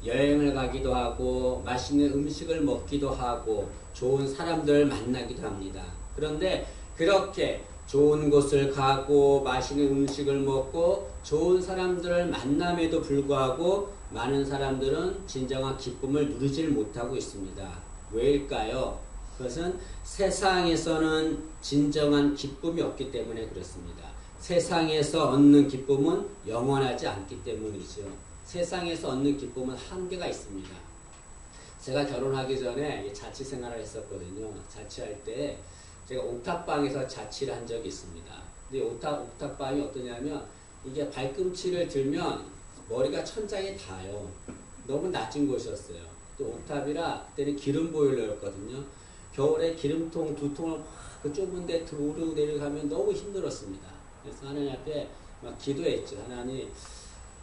여행을 가기도 하고 맛있는 음식을 먹기도 하고 좋은 사람들 만나기도 합니다. 그런데 그렇게 좋은 곳을 가고 맛있는 음식을 먹고 좋은 사람들을 만남에도 불구하고 많은 사람들은 진정한 기쁨을 누리질 못하고 있습니다. 왜일까요? 그것은 세상에서는 진정한 기쁨이 없기 때문에 그렇습니다. 세상에서 얻는 기쁨은 영원하지 않기 때문이죠. 세상에서 얻는 기쁨은 한계가 있습니다. 제가 결혼하기 전에 자취 생활을 했었거든요. 자취할 때 제가 옥탑방에서 자취를 한 적이 있습니다. 근데 옥탑방이 어떠냐면 이게 발꿈치를 들면 머리가 천장에 닿아요. 너무 낮은 곳이었어요. 또 옥탑이라 그때는 기름 보일러였거든요. 겨울에 기름통 두 통을 그 좁은 데 오르고 내려가면 너무 힘들었습니다. 그래서 하나님 앞에 막 기도했죠. 하나님,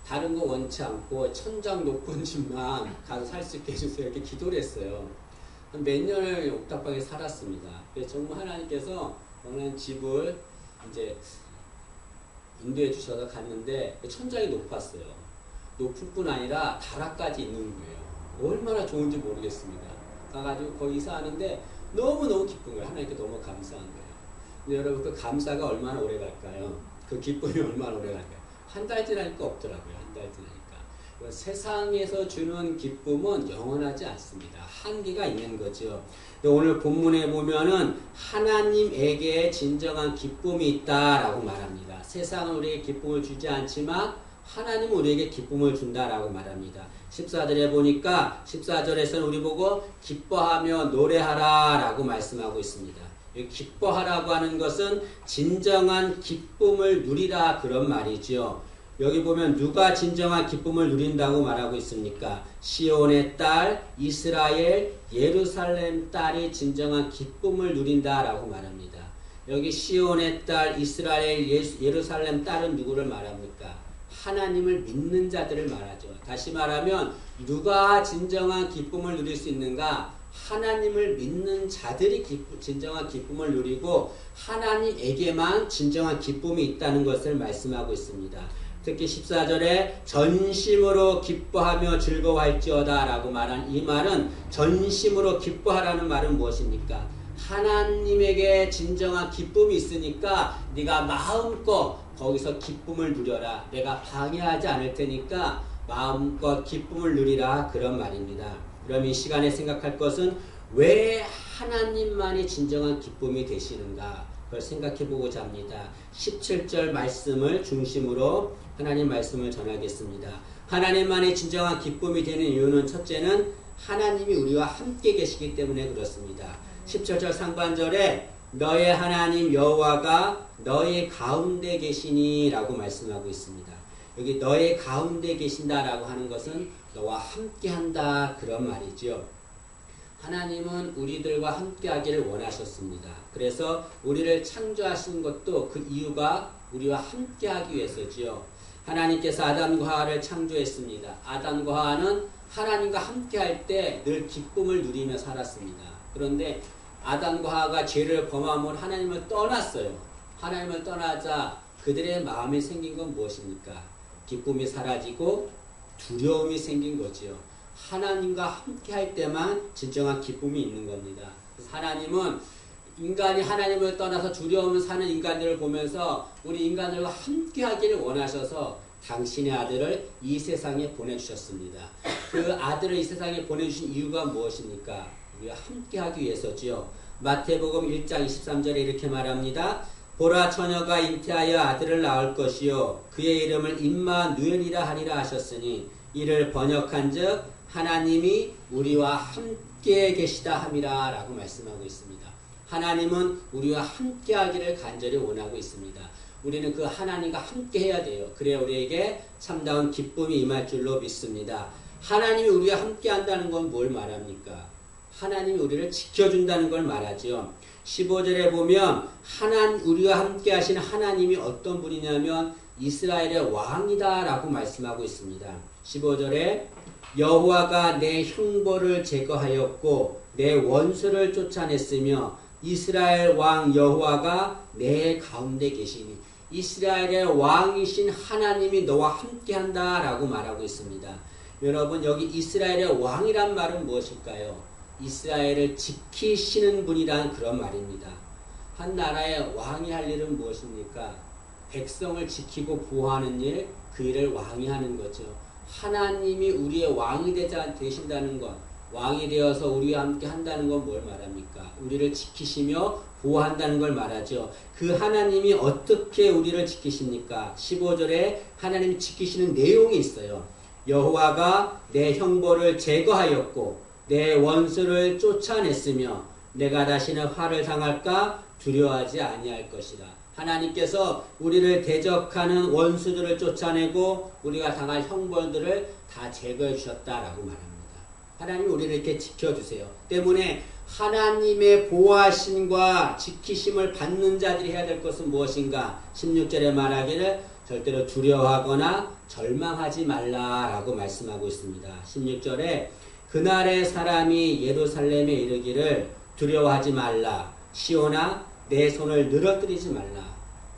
다른 거 원치 않고 천장 높은 집만 가서 살 수 있게 해주세요. 이렇게 기도를 했어요. 몇 년을 옥탑방에 살았습니다. 그래서 정말 하나님께서 어느 집을 이제 인도해 주셔서 갔는데 천장이 높았어요. 높을 뿐 아니라 다락까지 있는 거예요. 얼마나 좋은지 모르겠습니다. 가가지고 거기 이사하는데 너무너무 기쁜 거예요. 하나님께 너무 감사한 거예요. 근데 여러분 그 감사가 얼마나 오래 갈까요? 그 기쁨이 얼마나 오래 갈까요? 한 달 지나니까 없더라고요. 한 달 지나니까. 세상에서 주는 기쁨은 영원하지 않습니다. 한계가 있는 거죠. 오늘 본문에 보면은 하나님에게 진정한 기쁨이 있다라고 말합니다. 세상은 우리에게 기쁨을 주지 않지만 하나님은 우리에게 기쁨을 준다라고 말합니다. 14절에 보니까 14절에서는 우리 보고 기뻐하며 노래하라라고 말씀하고 있습니다. 기뻐하라고 하는 것은 진정한 기쁨을 누리라 그런 말이죠. 여기 보면 누가 진정한 기쁨을 누린다고 말하고 있습니까? 시온의 딸, 이스라엘, 예루살렘 딸이 진정한 기쁨을 누린다라고 말합니다. 여기 시온의 딸, 이스라엘, 예루살렘 딸은 누구를 말합니까? 하나님을 믿는 자들을 말하죠. 다시 말하면 누가 진정한 기쁨을 누릴 수 있는가? 하나님을 믿는 자들이 진정한 기쁨을 누리고 하나님에게만 진정한 기쁨이 있다는 것을 말씀하고 있습니다. 특히 14절에 전심으로 기뻐하며 즐거워할지어다 라고 말한 이 말은 전심으로 기뻐하라는 말은 무엇입니까? 하나님에게 진정한 기쁨이 있으니까 네가 마음껏 거기서 기쁨을 누려라. 내가 방해하지 않을 테니까 마음껏 기쁨을 누리라 그런 말입니다. 그럼 이 시간에 생각할 것은 왜 하나님만이 진정한 기쁨이 되시는가? 그걸 생각해 보고자 합니다. 17절 말씀을 중심으로 하나님 말씀을 전하겠습니다. 하나님만의 진정한 기쁨이 되는 이유는 첫째는 하나님이 우리와 함께 계시기 때문에 그렇습니다. 17절 상반절에 너의 하나님 여호와가 너의 가운데 계시니 라고 말씀하고 있습니다. 여기 너의 가운데 계신다라고 하는 것은 너와 함께 한다 그런 말이죠. 하나님은 우리들과 함께 하기를 원하셨습니다. 그래서 우리를 창조하신 것도 그 이유가 우리와 함께 하기 위해서지요. 하나님께서 아담과 하와를 창조했습니다. 아담과 하와는 하나님과 함께 할 때 늘 기쁨을 누리며 살았습니다. 그런데 아담과 하와가 죄를 범함으로 하나님을 떠났어요. 하나님을 떠나자 그들의 마음에 생긴 건 무엇입니까? 기쁨이 사라지고 두려움이 생긴 거지요. 하나님과 함께 할 때만 진정한 기쁨이 있는 겁니다. 그래서 하나님은 인간이 하나님을 떠나서 두려움을 사는 인간들을 보면서 우리 인간들과 함께 하기를 원하셔서 당신의 아들을 이 세상에 보내주셨습니다. 그 아들을 이 세상에 보내주신 이유가 무엇입니까? 우리가 함께 하기 위해서지요. 마태복음 1장 23절에 이렇게 말합니다. 보라 처녀가 잉태하여 아들을 낳을 것이요 그의 이름을 임마누엘이라 하리라 하셨으니 이를 번역한즉 하나님이 우리와 함께 계시다 함이라 라고 말씀하고 있습니다. 하나님은 우리와 함께 하기를 간절히 원하고 있습니다. 우리는 그 하나님과 함께 해야 돼요. 그래야 우리에게 참다운 기쁨이 임할 줄로 믿습니다. 하나님이 우리와 함께 한다는 건 뭘 말합니까? 하나님이 우리를 지켜준다는 걸 말하죠. 15절에 보면 우리와 함께 하신 하나님이 어떤 분이냐면 이스라엘의 왕이다 라고 말씀하고 있습니다. 15절에 여호와가 내 형벌을 제거하였고 내 원수를 쫓아냈으며 이스라엘 왕 여호와가 내 가운데 계시니 이스라엘의 왕이신 하나님이 너와 함께한다 라고 말하고 있습니다. 여러분 여기 이스라엘의 왕이란 말은 무엇일까요? 이스라엘을 지키시는 분이란 그런 말입니다. 한 나라의 왕이 할 일은 무엇입니까? 백성을 지키고 보호하는 일, 그 일을 왕이 하는 거죠. 하나님이 우리의 왕이 되신다는 것, 왕이 되어서 우리와 함께 한다는 건 뭘 말합니까? 우리를 지키시며 보호한다는 걸 말하죠. 그 하나님이 어떻게 우리를 지키십니까? 15절에 하나님이 지키시는 내용이 있어요. 여호와가 내 형벌을 제거하였고 내 원수를 쫓아냈으며 내가 다시는 화를 당할까 두려워하지 아니할 것이라. 하나님께서 우리를 대적하는 원수들을 쫓아내고 우리가 당할 형벌들을 다 제거해 주셨다라고 말합니다. 하나님이 우리를 이렇게 지켜주세요. 때문에 하나님의 보호하심과 지키심을 받는 자들이 해야 될 것은 무엇인가? 16절에 말하기를 절대로 두려워하거나 절망하지 말라라고 말씀하고 있습니다. 16절에 그날의 사람이 예루살렘에 이르기를 두려워하지 말라. 시온아 내 손을 늘어뜨리지 말라.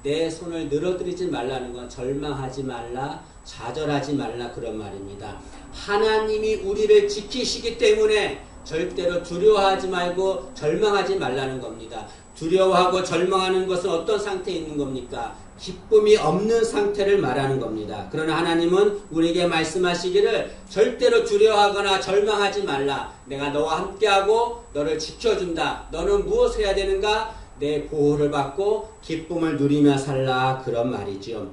내 손을 늘어뜨리지 말라는 건 절망하지 말라, 좌절하지 말라 그런 말입니다. 하나님이 우리를 지키시기 때문에 절대로 두려워하지 말고 절망하지 말라는 겁니다. 두려워하고 절망하는 것은 어떤 상태에 있는 겁니까? 기쁨이 없는 상태를 말하는 겁니다. 그러나 하나님은 우리에게 말씀하시기를 절대로 두려워하거나 절망하지 말라. 내가 너와 함께하고 너를 지켜준다. 너는 무엇을 해야 되는가? 내 보호를 받고 기쁨을 누리며 살라 그런 말이죠.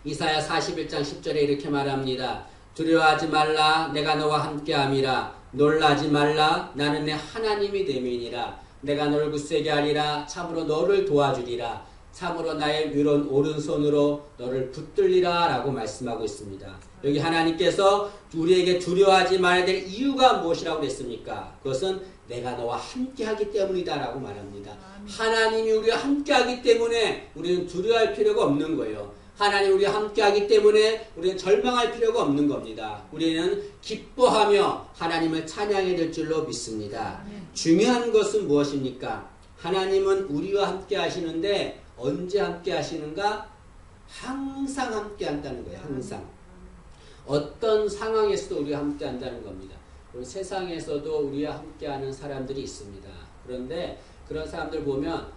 이사야 41장 10절에 이렇게 말합니다. 두려워하지 말라. 내가 너와 함께함이라. 놀라지 말라. 나는 내 하나님이 됨이니라. 내가 너를 굳세게 하리라. 참으로 너를 도와주리라. 참으로 나의 위로운 오른손으로 너를 붙들리라 라고 말씀하고 있습니다. 여기 하나님께서 우리에게 두려워하지 말아야 될 이유가 무엇이라고 그랬습니까? 그것은 내가 너와 함께하기 때문이다 라고 말합니다. 하나님이 우리와 함께하기 때문에 우리는 두려워할 필요가 없는 거예요. 하나님 우리와 함께하기 때문에 우리는 절망할 필요가 없는 겁니다. 우리는 기뻐하며 하나님을 찬양해야 될 줄로 믿습니다. 중요한 것은 무엇입니까? 하나님은 우리와 함께 하시는데 언제 함께 하시는가? 항상 함께 한다는 거예요. 항상. 어떤 상황에서도 우리와 함께 한다는 겁니다. 세상에서도 우리와 함께 하는 사람들이 있습니다. 그런데 그런 사람들 보면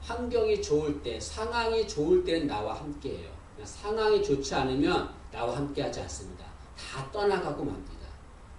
환경이 좋을 때, 상황이 좋을 때는 나와 함께 해요. 상황이 좋지 않으면 나와 함께 하지 않습니다. 다 떠나가고 맙니다.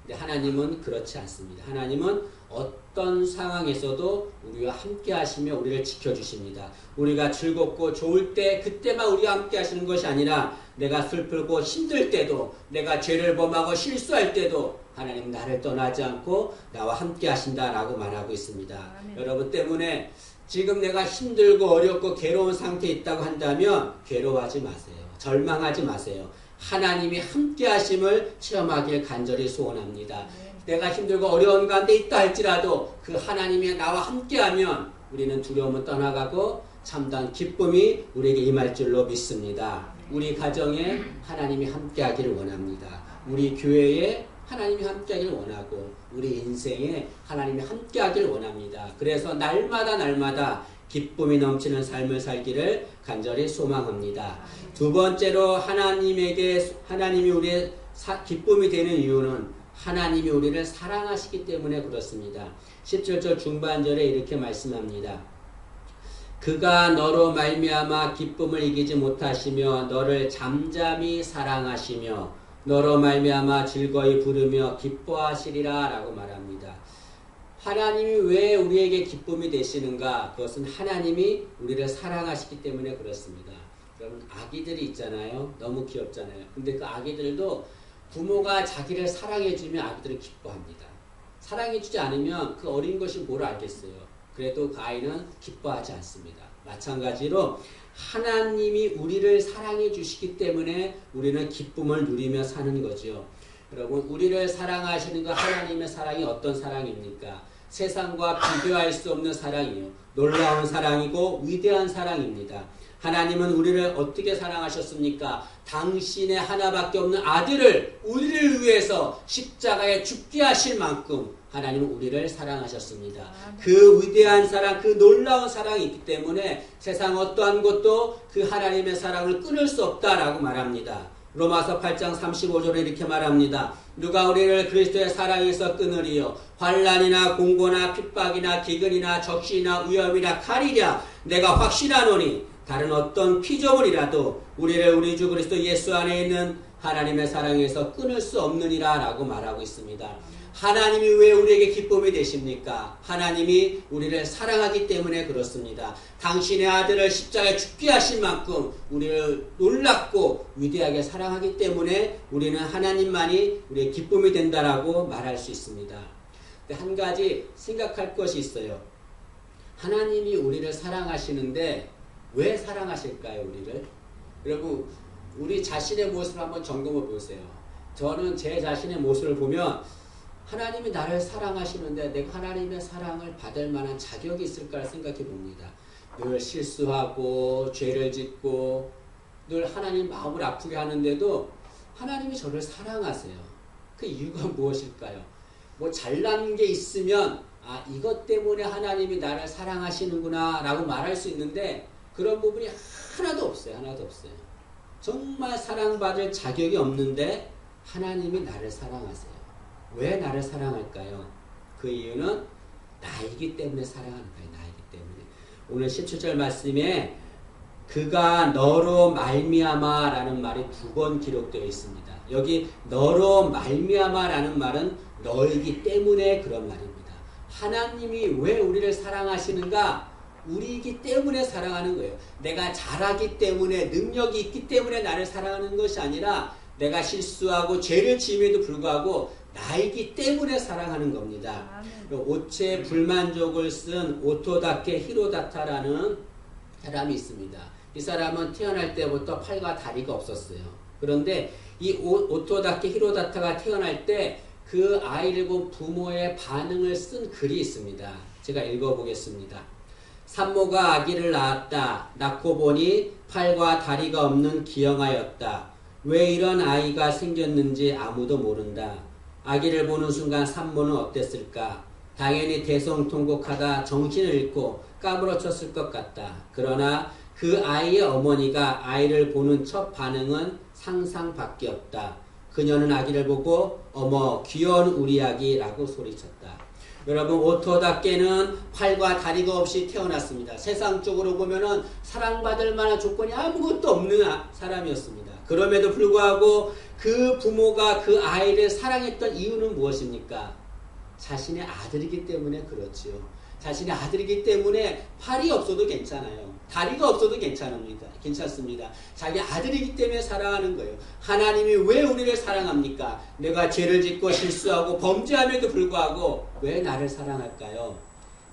근데 하나님은 그렇지 않습니다. 하나님은 어떤 상황에서도 우리와 함께 하시며 우리를 지켜주십니다. 우리가 즐겁고 좋을 때 그때만 우리와 함께 하시는 것이 아니라 내가 슬프고 힘들 때도 내가 죄를 범하고 실수할 때도 하나님 나를 떠나지 않고 나와 함께 하신다라고 말하고 있습니다. 여러분 때문에 지금 내가 힘들고 어렵고 괴로운 상태에 있다고 한다면 괴로워하지 마세요. 절망하지 마세요. 하나님이 함께 하심을 체험하길 간절히 소원합니다. 내가 힘들고 어려운 가운데 있다 할지라도 그 하나님이 나와 함께하면 우리는 두려움은 떠나가고 참다운 기쁨이 우리에게 임할 줄로 믿습니다. 우리 가정에 하나님이 함께하기를 원합니다. 우리 교회에 하나님이 함께하기를 원하고 우리 인생에 하나님이 함께하기를 원합니다. 그래서 날마다 기쁨이 넘치는 삶을 살기를 간절히 소망합니다. 두 번째로 하나님이 우리의 기쁨이 되는 이유는 하나님이 우리를 사랑하시기 때문에 그렇습니다. 17절 중반절에 이렇게 말씀합니다. 그가 너로 말미암아 기쁨을 이기지 못하시며 너를 잠잠히 사랑하시며 너로 말미암아 즐거이 부르며 기뻐하시리라 라고 말합니다. 하나님이 왜 우리에게 기쁨이 되시는가? 그것은 하나님이 우리를 사랑하시기 때문에 그렇습니다. 여러분 아기들이 있잖아요. 너무 귀엽잖아요. 근데 그 아기들도 부모가 자기를 사랑해주면 아기들은 기뻐합니다. 사랑해주지 않으면 그 어린 것이 뭘 알겠어요. 그래도 그 아이는 기뻐하지 않습니다. 마찬가지로 하나님이 우리를 사랑해 주시기 때문에 우리는 기쁨을 누리며 사는 거죠. 여러분 우리를 사랑하시는 그 하나님의 사랑이 어떤 사랑입니까? 세상과 비교할 수 없는 사랑이에요. 놀라운 사랑이고 위대한 사랑입니다. 하나님은 우리를 어떻게 사랑하셨습니까? 당신의 하나밖에 없는 아들을 우리를 위해서 십자가에 죽게 하실 만큼 하나님은 우리를 사랑하셨습니다. 그 위대한 사랑, 그 놀라운 사랑이 있기 때문에 세상 어떠한 것도 그 하나님의 사랑을 끊을 수 없다라고 말합니다. 로마서 8장 35절에 이렇게 말합니다. 누가 우리를 그리스도의 사랑에서 끊으리요? 환난이나 공고나 핍박이나 기근이나 적신이나 위험이나 칼이랴. 내가 확신하노니 다른 어떤 피조물이라도 우리를 우리 주 그리스도 예수 안에 있는 하나님의 사랑에서 끊을 수 없느니라 라고 말하고 있습니다. 하나님이 왜 우리에게 기쁨이 되십니까? 하나님이 우리를 사랑하기 때문에 그렇습니다. 당신의 아들을 십자가에 죽게 하신 만큼 우리를 놀랍고 위대하게 사랑하기 때문에 우리는 하나님만이 우리의 기쁨이 된다라고 말할 수 있습니다. 근데 한 가지 생각할 것이 있어요. 하나님이 우리를 사랑하시는데 왜 사랑하실까요, 우리를? 여러분, 우리 자신의 모습을 한번 점검해 보세요. 저는 제 자신의 모습을 보면 하나님이 나를 사랑하시는데 내가 하나님의 사랑을 받을 만한 자격이 있을까 생각해 봅니다. 늘 실수하고 죄를 짓고 늘 하나님 마음을 아프게 하는데도 하나님이 저를 사랑하세요. 그 이유가 무엇일까요? 뭐 잘난 게 있으면 이것 때문에 하나님이 나를 사랑하시는구나 라고 말할 수 있는데 그런 부분이 하나도 없어요. 하나도 없어요. 정말 사랑받을 자격이 없는데 하나님이 나를 사랑하세요. 왜 나를 사랑할까요? 그 이유는 나이기 때문에 사랑하는 거예요. 나이기 때문에. 오늘 17절 말씀에 그가 너로 말미암아 라는 말이 2번 기록되어 있습니다. 여기 너로 말미암아 라는 말은 너이기 때문에 그런 말입니다. 하나님이 왜 우리를 사랑하시는가? 우리이기 때문에 사랑하는 거예요. 내가 잘하기 때문에 능력이 있기 때문에 나를 사랑하는 것이 아니라 내가 실수하고 죄를 지음에도 불구하고 나이기 때문에 사랑하는 겁니다. 오체 불만족을 쓴 오토다케 히로다타라는 사람이 있습니다. 이 사람은 태어날 때부터 팔과 다리가 없었어요. 그런데 이 오토다케 히로다타가 태어날 때 그 아이를 본 부모의 반응을 쓴 글이 있습니다. 제가 읽어보겠습니다. 산모가 아기를 낳았다. 낳고 보니 팔과 다리가 없는 기형아였다. 왜 이런 아이가 생겼는지 아무도 모른다. 아기를 보는 순간 산모는 어땠을까? 당연히 대성통곡하다 정신을 잃고 까무러쳤을 것 같다. 그러나 그 아이의 어머니가 아이를 보는 첫 반응은 상상 밖에 없다. 그녀는 아기를 보고 어머 귀여운 우리 아기라고 소리쳤다. 여러분 오토다케는 팔과 다리가 없이 태어났습니다. 세상적으로 보면은 사랑받을 만한 조건이 아무것도 없는 사람이었습니다. 그럼에도 불구하고 그 부모가 그 아이를 사랑했던 이유는 무엇입니까? 자신의 아들이기 때문에 그렇지요. 자신의 아들이기 때문에 팔이 없어도 괜찮아요. 다리가 없어도 괜찮습니다. 자기 아들이기 때문에 사랑하는 거예요. 하나님이 왜 우리를 사랑합니까? 내가 죄를 짓고 실수하고 범죄함에도 불구하고 왜 나를 사랑할까요?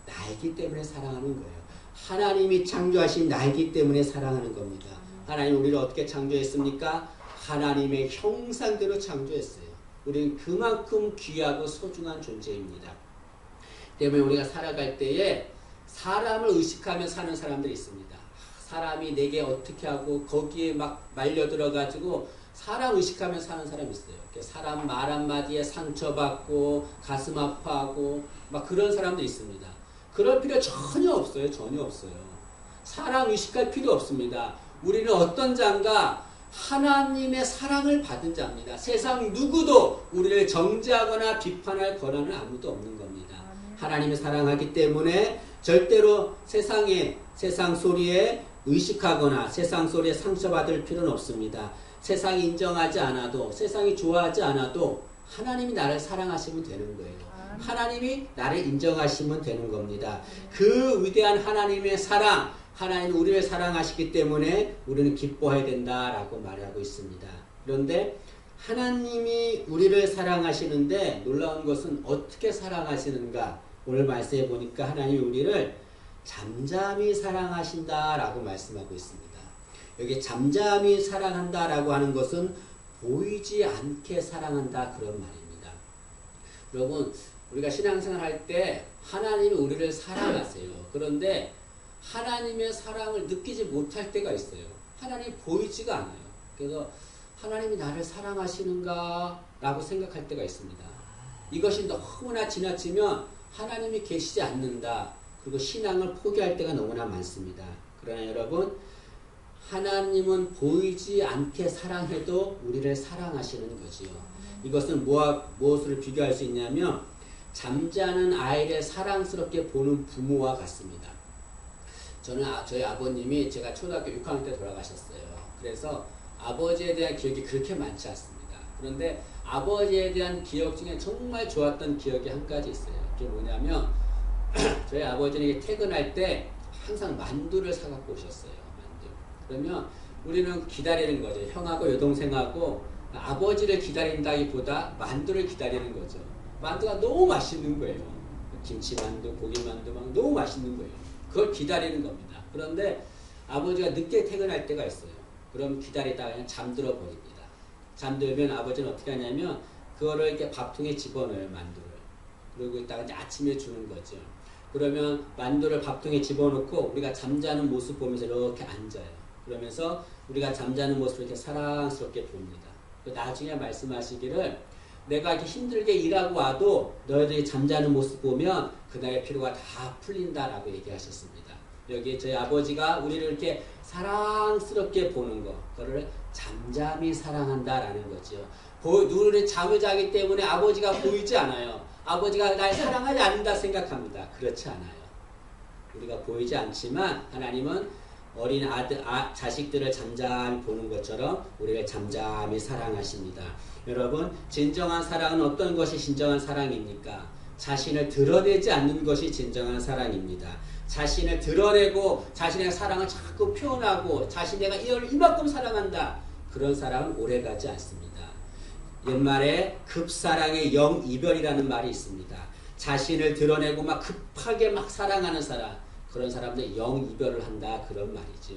나이기 때문에 사랑하는 거예요. 하나님이 창조하신 나이기 때문에 사랑하는 겁니다. 하나님 우리를 어떻게 창조했습니까? 하나님의 형상대로 창조했어요. 우리는 그만큼 귀하고 소중한 존재입니다. 때문에 우리가 살아갈 때에 사람을 의식하며 사는 사람들이 있습니다. 사람이 내게 어떻게 하고 거기에 막 말려 들어가지고 사람 의식하며 사는 사람이 있어요. 사람 말 한마디에 상처받고 가슴 아파하고 막 그런 사람들이 있습니다. 그럴 필요 전혀 없어요. 전혀 없어요. 사람 의식할 필요 없습니다. 우리는 어떤 자인가? 하나님의 사랑을 받은 자입니다. 세상 누구도 우리를 정죄하거나 비판할 권한은 아무도 없는 겁니다. 하나님이 사랑하기 때문에 절대로 세상 소리에 의식하거나 세상 소리에 상처받을 필요는 없습니다. 세상이 인정하지 않아도 세상이 좋아하지 않아도 하나님이 나를 사랑하시면 되는 거예요. 하나님이 나를 인정하시면 되는 겁니다. 그 위대한 하나님의 사랑, 하나님은 우리를 사랑하시기 때문에 우리는 기뻐해야 된다라고 말하고 있습니다. 그런데 하나님이 우리를 사랑하시는데 놀라운 것은 어떻게 사랑하시는가? 오늘 말씀해 보니까 하나님이 우리를 잠잠히 사랑하신다라고 말씀하고 있습니다. 여기 잠잠히 사랑한다라고 하는 것은 보이지 않게 사랑한다 그런 말입니다. 여러분 우리가 신앙생활 할 때 하나님이 우리를 사랑하세요. 그런데 하나님의 사랑을 느끼지 못할 때가 있어요. 하나님이 보이지가 않아요. 그래서 하나님이 나를 사랑하시는가 라고 생각할 때가 있습니다. 이것이 너무나 지나치면 하나님이 계시지 않는다. 그리고 신앙을 포기할 때가 너무나 많습니다. 그러나 여러분 하나님은 보이지 않게 사랑해도 우리를 사랑하시는 거지요. 이것은 무엇을 비교할 수 있냐면 잠자는 아이를 사랑스럽게 보는 부모와 같습니다. 저는 저희 아버님이 제가 초등학교 6학년 때 돌아가셨어요. 그래서 아버지에 대한 기억이 그렇게 많지 않습니다. 그런데 아버지에 대한 기억 중에 정말 좋았던 기억이 한 가지 있어요. 그게 뭐냐면 저희 아버지는 퇴근할 때 항상 만두를 사갖고 오셨어요. 만두. 그러면 우리는 기다리는 거죠. 형하고 여동생하고 아버지를 기다린다기보다 만두를 기다리는 거죠. 만두가 너무 맛있는 거예요. 김치만두, 고기만두 막 너무 맛있는 거예요. 그걸 기다리는 겁니다. 그런데 아버지가 늦게 퇴근할 때가 있어요. 그럼 기다리다가 그냥 잠들어 버립니다. 잠들면 아버지는 어떻게 하냐면 그거를 이렇게 밥통에 집어넣어요. 만두를. 그리고 이따가 이제 아침에 주는 거죠. 그러면 만두를 밥통에 집어넣고 우리가 잠자는 모습 보면서 이렇게 앉아요. 그러면서 우리가 잠자는 모습을 이렇게 사랑스럽게 봅니다. 나중에 말씀하시기를 내가 이렇게 힘들게 일하고 와도 너희들이 잠자는 모습 보면 그날의 피로가 다 풀린다라고 얘기하셨습니다. 여기 저희 아버지가 우리를 이렇게 사랑스럽게 보는 거, 그거를 잠잠히 사랑한다라는 거죠. 누구는 잠을 자기 때문에 아버지가 보이지 않아요. 아버지가 날 사랑하지 않는다 생각합니다. 그렇지 않아요. 우리가 보이지 않지만 하나님은 어린 자식들을 잠잠히 보는 것처럼 우리를 잠잠히 사랑하십니다. 여러분, 진정한 사랑은 어떤 것이 진정한 사랑입니까? 자신을 드러내지 않는 것이 진정한 사랑입니다. 자신을 드러내고 자신의 사랑을 자꾸 표현하고 내가 이만큼 사랑한다. 그런 사랑은 오래가지 않습니다. 옛말에 급사랑의 영이별이라는 말이 있습니다. 자신을 드러내고 막 급하게 막 사랑하는 사람, 그런 사람들 영이별을 한다, 그런 말이죠.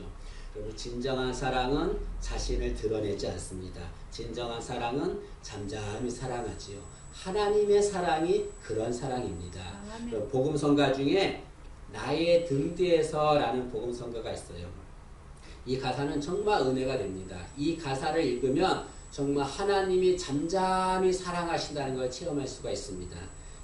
그리고 진정한 사랑은 자신을 드러내지 않습니다. 진정한 사랑은 잠잠히 사랑하지요. 하나님의 사랑이 그런 사랑입니다. 복음성가 중에 나의 등 뒤에서 라는 복음성가가 있어요. 이 가사는 정말 은혜가 됩니다. 이 가사를 읽으면 정말 하나님이 잠잠히 사랑하신다는 걸 체험할 수가 있습니다.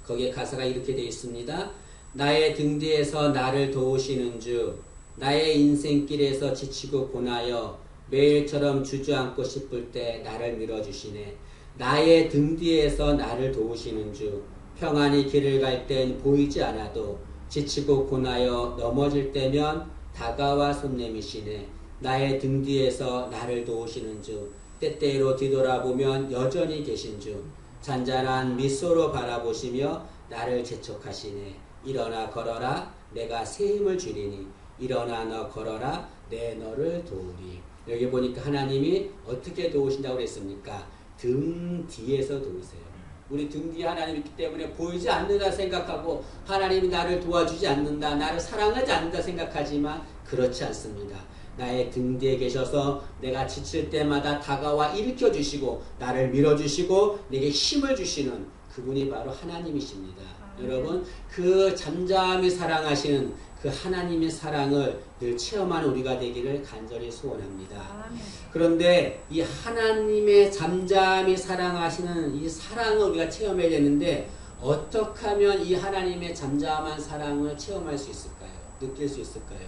거기에 가사가 이렇게 되어 있습니다. 나의 등 뒤에서 나를 도우시는 주, 나의 인생길에서 지치고 고나여 매일처럼 주저앉고 싶을 때 나를 밀어주시네. 나의 등 뒤에서 나를 도우시는 주, 평안히 길을 갈 땐 보이지 않아도 지치고 고나여 넘어질 때면 다가와 손 내미시네. 나의 등 뒤에서 나를 도우시는 주, 때때로 뒤돌아보면 여전히 계신 주, 잔잔한 미소로 바라보시며 나를 재촉하시네. 일어나 걸어라, 내가 새 힘을 주리니. 일어나 너 걸어라, 내 너를 도우리. 여기 보니까 하나님이 어떻게 도우신다고 그랬습니까? 등 뒤에서 도우세요. 우리 등 뒤에 하나님이 있기 때문에 보이지 않는다 생각하고 하나님이 나를 도와주지 않는다, 나를 사랑하지 않는다 생각하지만 그렇지 않습니다. 나의 등 뒤에 계셔서 내가 지칠 때마다 다가와 일으켜 주시고 나를 밀어주시고 내게 힘을 주시는 그분이 바로 하나님이십니다. 여러분, 그 잠잠히 사랑하시는 그 하나님의 사랑을 늘 체험하는 우리가 되기를 간절히 소원합니다. 그런데 이 하나님의 잠잠히 사랑하시는 이 사랑을 우리가 체험해야 되는데 어떻게 하면 이 하나님의 잠잠한 사랑을 체험할 수 있을까요? 느낄 수 있을까요?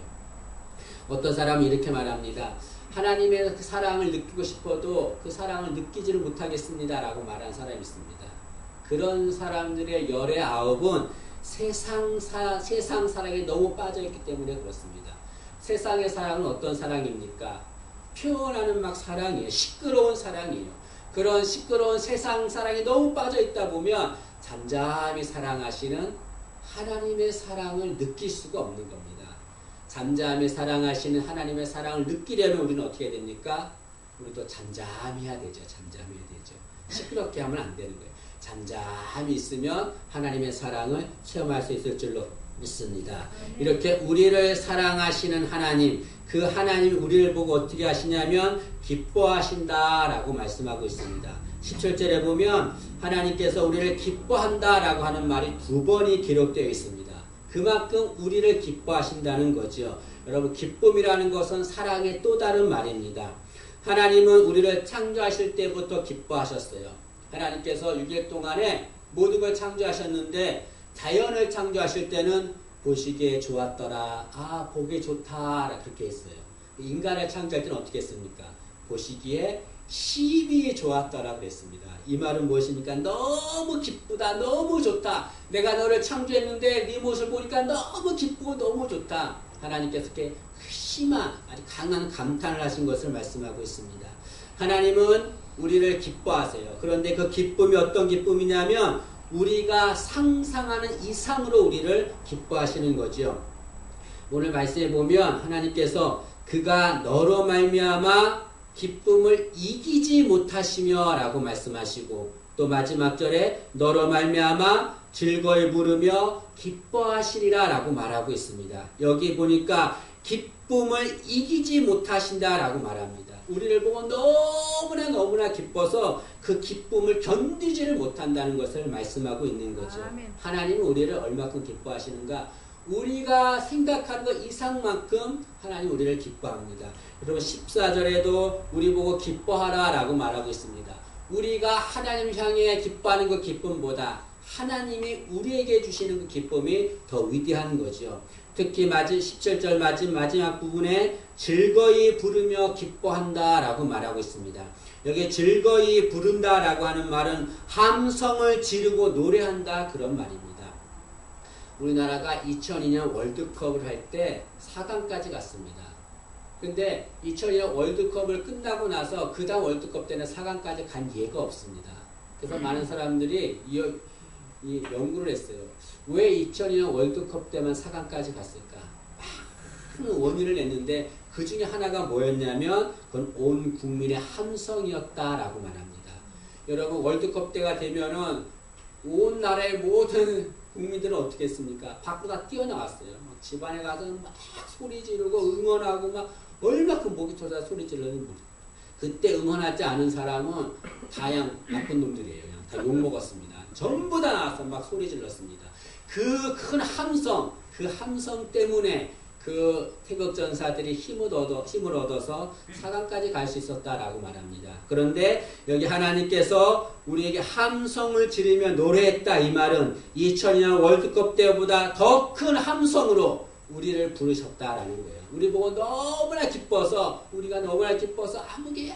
어떤 사람은 이렇게 말합니다. 하나님의 그 사랑을 느끼고 싶어도 그 사랑을 느끼지를 못하겠습니다 라고 말하는 사람이 있습니다. 그런 사람들의 열의 아홉은 세상 사랑에 너무 빠져있기 때문에 그렇습니다. 세상의 사랑은 어떤 사랑입니까? 표현하는 막 사랑이에요. 시끄러운 사랑이에요. 그런 시끄러운 세상 사랑에 너무 빠져있다 보면 잠잠히 사랑하시는 하나님의 사랑을 느낄 수가 없는 겁니다. 잠잠히 사랑하시는 하나님의 사랑을 느끼려면 우리는 어떻게 됩니까? 우리도 잠잠히 해야 되죠. 잠잠히 해야 되죠. 시끄럽게 하면 안 되는 거예요. 잠잠히 있으면 하나님의 사랑을 체험할 수 있을 줄로 믿습니다. 이렇게 우리를 사랑하시는 하나님, 그 하나님이 우리를 보고 어떻게 하시냐면 기뻐하신다라고 말씀하고 있습니다. 17절에 보면 하나님께서 우리를 기뻐한다라고 하는 말이 2번이 기록되어 있습니다. 그만큼 우리를 기뻐하신다는 거죠. 여러분, 기쁨이라는 것은 사랑의 또 다른 말입니다. 하나님은 우리를 창조하실 때부터 기뻐하셨어요. 하나님께서 6일 동안에 모든 걸 창조하셨는데 자연을 창조하실 때는 보시기에 좋았더라. 아, 보기 좋다. 그렇게 했어요. 인간을 창조할 때는 어떻게 했습니까? 보시기에 심히 좋았더라 그랬습니다. 이 말은 무엇입니까? 너무 기쁘다, 너무 좋다. 내가 너를 창조했는데 네 모습을 보니까 너무 기쁘고 너무 좋다. 하나님께서 이렇게 심한, 아주 강한 감탄을 하신 것을 말씀하고 있습니다. 하나님은 우리를 기뻐하세요. 그런데 그 기쁨이 어떤 기쁨이냐면 우리가 상상하는 이상으로 우리를 기뻐하시는 거죠. 오늘 말씀에 보면 하나님께서 그가 너로 말미암아 기쁨을 이기지 못하시며 라고 말씀하시고 또 마지막 절에 너로 말미암아 즐거이 부르며 기뻐하시리라 라고 말하고 있습니다. 여기 보니까 기쁨을 이기지 못하신다 라고 말합니다. 우리를 보고 너무나 기뻐서 그 기쁨을 견디지를 못한다는 것을 말씀하고 있는 거죠. 아멘. 하나님은 우리를 얼마큼 기뻐하시는가? 우리가 생각하는 것 이상만큼 하나님 우리를 기뻐합니다. 여러분 14절에도 우리 보고 기뻐하라 라고 말하고 있습니다. 우리가 하나님 향해 기뻐하는 그 기쁨보다 하나님이 우리에게 주시는 그 기쁨이 더 위대한 거죠. 특히 17절 마지막 부분에 즐거이 부르며 기뻐한다 라고 말하고 있습니다. 여기 즐거이 부른다 라고 하는 말은 함성을 지르고 노래한다 그런 말입니다. 우리나라가 2002년 월드컵을 할 때 4강까지 갔습니다. 근데 2002년 월드컵을 끝나고 나서 그 다음 월드컵 때는 4강까지 간 예가 없습니다. 그래서 많은 사람들이 이 연구를 했어요. 왜 2002년 월드컵 때만 4강까지 갔을까? 많은 원인을 냈는데 그 중에 하나가 뭐였냐면 그건 온 국민의 함성이었다라고 말합니다. 여러분 월드컵 때가 되면은 온 나라의 모든 국민들은 어떻게 했습니까? 밖으로 다 뛰어나왔어요. 집안에 가서 막 소리 지르고 응원하고 막 얼마큼 목이 터져 소리 지르는 그때 응원하지 않은 사람은 다양 나쁜 놈들이에요. 다 욕먹었습니다. 전부 다 나와서 막 소리 질렀습니다. 그 큰 함성, 그 함성 때문에 그 태극 전사들이 힘을 얻어서 4강까지 갈 수 있었다라고 말합니다. 그런데 여기 하나님께서 우리에게 함성을 지르며 노래했다 이 말은 2002년 월드컵 때보다 더 큰 함성으로 우리를 부르셨다라는 거예요. 우리 보고 너무나 기뻐서 우리가 너무나 기뻐서 아무개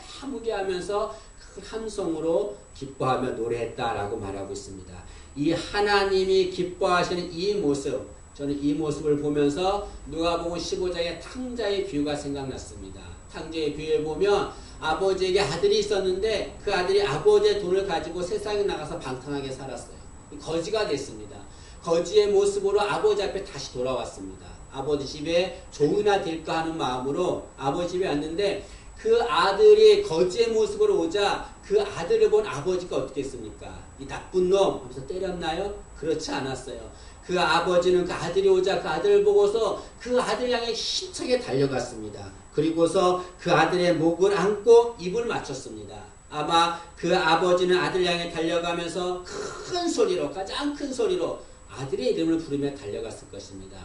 하면서 그 함성으로 기뻐하며 노래했다라고 말하고 있습니다. 이 하나님이 기뻐하시는 이 모습, 저는 이 모습을 보면서 누가복음 15장의 탕자의 비유가 생각났습니다. 탕자의 비유에 보면 아버지에게 아들이 있었는데 그 아들이 아버지의 돈을 가지고 세상에 나가서 방탕하게 살았어요. 거지가 됐습니다. 거지의 모습으로 아버지 앞에 다시 돌아왔습니다. 아버지 집에 종이나 될까 하는 마음으로 아버지 집에 왔는데 그 아들이 거지의 모습으로 오자 그 아들을 본 아버지가 어떻게 했습니까? 이 나쁜 놈 하면서 때렸나요? 그렇지 않았어요. 그 아버지는 그 아들이 오자 그 아들을 보고서 그 아들 향해 힘차게 달려갔습니다. 그리고서 그 아들의 목을 안고 입을 맞췄습니다. 아마 그 아버지는 아들 향해 달려가면서 큰 소리로, 가장 큰 소리로 아들의 이름을 부르며 달려갔을 것입니다.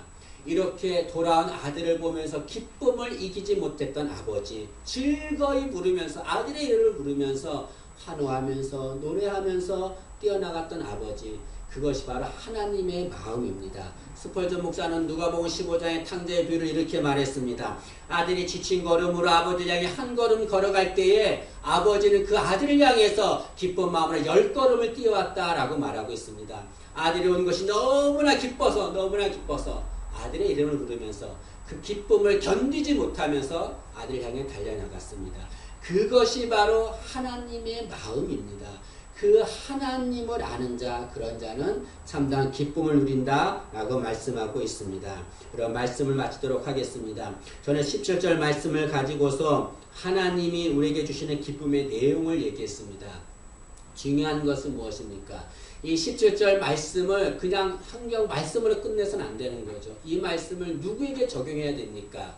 이렇게 돌아온 아들을 보면서 기쁨을 이기지 못했던 아버지, 즐거이 부르면서 아들의 이름을 부르면서 환호하면서 노래하면서 뛰어나갔던 아버지, 그것이 바로 하나님의 마음입니다. 스펄전 목사는 누가복음 15장의 탕자의 비유를 이렇게 말했습니다. 아들이 지친 걸음으로 아버지를 향해 한 걸음 걸어갈 때에 아버지는 그 아들을 향해서 기쁜 마음으로 10걸음을 뛰어왔다라고 말하고 있습니다. 아들이 오는 것이 너무나 기뻐서 아들의 이름을 부르면서 그 기쁨을 견디지 못하면서 아들을 향해 달려나갔습니다. 그것이 바로 하나님의 마음입니다. 그 하나님을 아는 자, 그런 자는 참다한 기쁨을 누린다 라고 말씀하고 있습니다. 그럼 말씀을 마치도록 하겠습니다. 저는 17절 말씀을 가지고서 하나님이 우리에게 주시는 기쁨의 내용을 얘기했습니다. 중요한 것은 무엇입니까? 이 17절 말씀을 그냥 성경 말씀으로 끝내서는 안 되는 거죠. 이 말씀을 누구에게 적용해야 됩니까?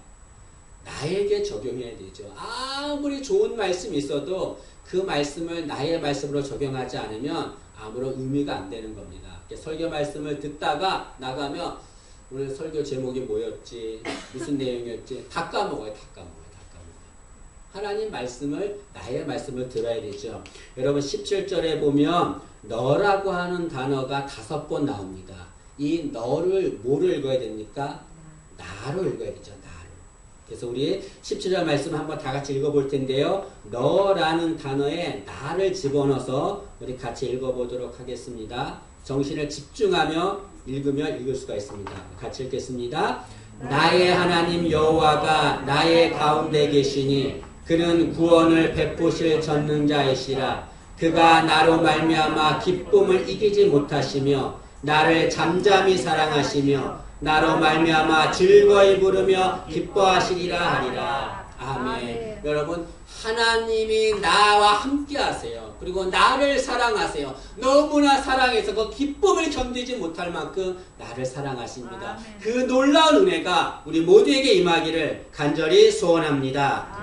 나에게 적용해야 되죠. 아무리 좋은 말씀이 있어도 그 말씀을 나의 말씀으로 적용하지 않으면 아무런 의미가 안 되는 겁니다. 설교 말씀을 듣다가 나가면 오늘 설교 제목이 뭐였지, 무슨 내용이었지 다 까먹어요. 하나님 말씀을, 나의 말씀을 들어야 되죠. 여러분 17절에 보면 너라고 하는 단어가 5번 나옵니다. 이 너를 뭐로 읽어야 됩니까? 나로 읽어야 되죠. 나로. 그래서 우리 17절 말씀 한번 다 같이 읽어볼 텐데요. 너라는 단어에 나를 집어넣어서 우리 같이 읽어보도록 하겠습니다. 정신을 집중하며 읽으면 읽을 수가 있습니다. 같이 읽겠습니다. 나의 하나님 여호와가 나의 가운데 계시니 그는 구원을 베푸실 전능자이시라. 그가 나로 말미암아 기쁨을 이기지 못하시며 나를 잠잠히 사랑하시며 나로 말미암아 즐거이 부르며 기뻐하시리라 하리라. 아멘. 여러분, 하나님이 나와 함께 하세요. 그리고 나를 사랑하세요. 너무나 사랑해서 그 기쁨을 견디지 못할 만큼 나를 사랑하십니다. 그 놀라운 은혜가 우리 모두에게 임하기를 간절히 소원합니다.